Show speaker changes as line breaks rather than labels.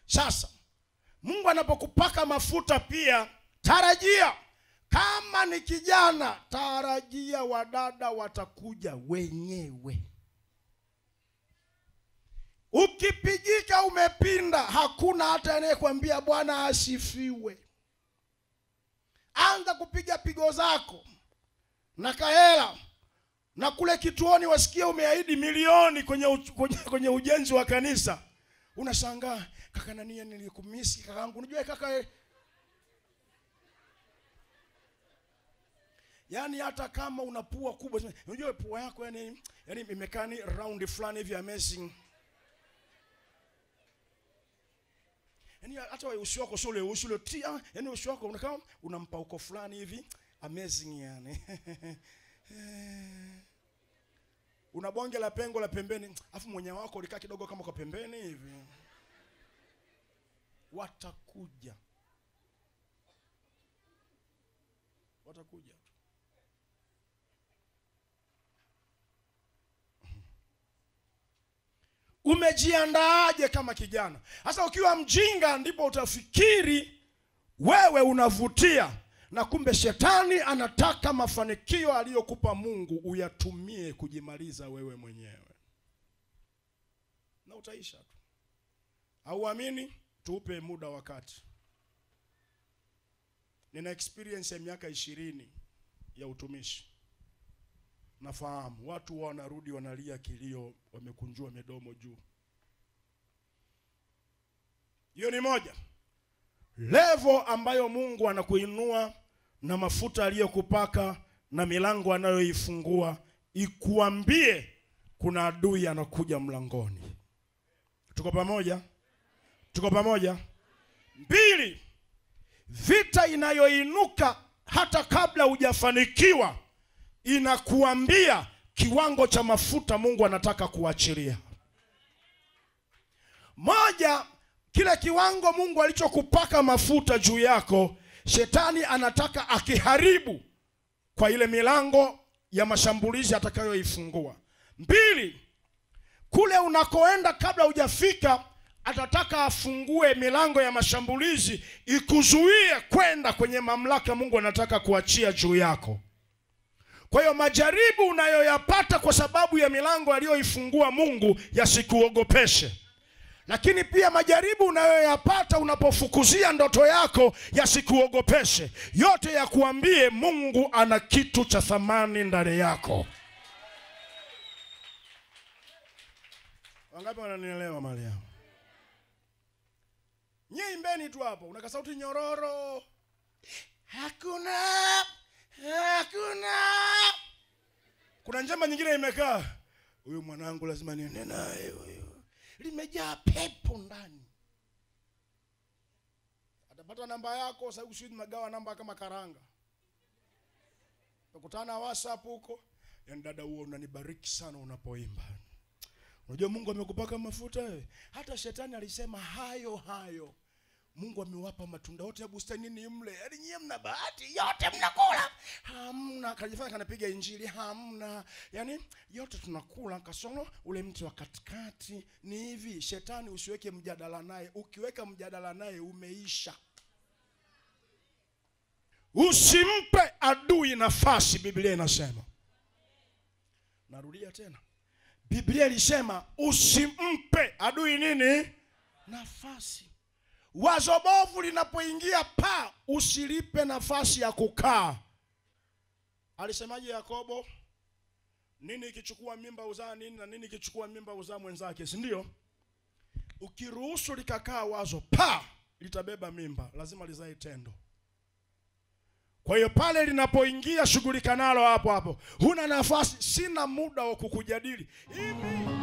Sasa Mungu anapokupaka mafuta pia tarajia, kama ni kijana tarajia wadada watakuja wenyewe. Ukipigika umepinda, hakuna hata anayekwambia Bwana asifiwe. Anza kupiga pigo zako na kahela, na kule kituoni wasikia umeahidi milioni kwenye ujenzi wa kanisa. Unashangaa, kaka nani nilikumisi kakaangu, unajua kaka yani hata kama unapua kubwa, unajua pua yako yani imekaa ni round fulani hivi amazing. Yani hata uso wako sio ule uso tia, yani uso wako unakaa unampa uko fulani hivi amazing yani. Una bonge la pengo la pembeni, afu mwenye wako ulikaa kidogo kama kwa pembeni hivi. Watakuja. Umejiandaaje kama kijana? Sasa ukiwa mjinga ndipo utafikiri wewe unavutia, na kumbe shetani anataka mafanikio aliyokupa Mungu uyatumie kujimaliza wewe mwenyewe. Na utaisha tu. Hauamini? Tupe muda wakati. Nina experience ya miaka 20 ya utumishi. Nafahamu watu wanarudi wanalia kilio, wamekunjua midomo juu. Hiyo ni moja. Level ambayo Mungu anakuinua na mafuta aliyokupaka na milango anayoifungua ikuambie kuna adui anakuja mlangoni. Tuko pamoja? Tuko pamoja? 2, vita inayoinuka hata kabla hujafanikiwa inakuambia kiwango cha mafuta Mungu anataka kuachilia. 1, kile kiwango Mungu alichokupaka mafuta juu yako, shetani anataka akiharibu kwa ile milango ya mashambulizi atakayoifungua. 2, kule unakoenda kabla hujafika atataka afungue milango ya mashambulizi ikuzuie kwenda kwenye mamlaka Mungu anataka kuachia juu yako. Kwa hiyo majaribu unayoyapata kwa sababu ya milango aliyoifungua Mungu yasikuogopeshe. Lakini pia majaribu unayoyapata unapofukuzia ndoto yako yasikuogopeshe. Yote ya kuambie Mungu ana kitu cha thamani ndani yako. Wangapi wananielewa mahali hapo? Nyimbeni tu hapo, unaka sauti nyororo. Hakuna. Kuna njama nyingine imekaa. Huyu mwanangu lazima niende naye huyo. Limejaa pepo ndani. Atapata namba yako, sasa usidi magawa namba kama karanga. Tukutana WhatsApp huko. Yaani dada huo unanibariki sana unapoimba. Unajua Mungu amekupaka mafuta wewe. Hata shetani alisema hayo. Mungu amewapa matunda yote ya bustanini mle. Yaani nyie mna bahati, yote mnakula. Hamna, kajifanya kanapiga injili, hamna. Yaani yote tunakula kasoro ule mtu wa katikati. Ni hivi, shetani usiweke mjadala naye. Ukiweka mjadala naye umeisha. Usimpe adui nafasi, Biblia inasema. Narudia tena. Biblia ilisema usimpe adui nini? Nafasi. Wazo bovu linapoingia usilipe nafasi ya kukaa. Alisemaje Yakobo? Nini ikichukua mimba uzaa nini, na nini ikichukua mimba uzaa mwenzake, si ndio? Ukiruhusu likakaa wazo litabeba mimba, lazima lizae tendo. Kwa hiyo pale linapoingia shughulika nalo hapo. Huna nafasi, sina muda wa kukujadili hivi.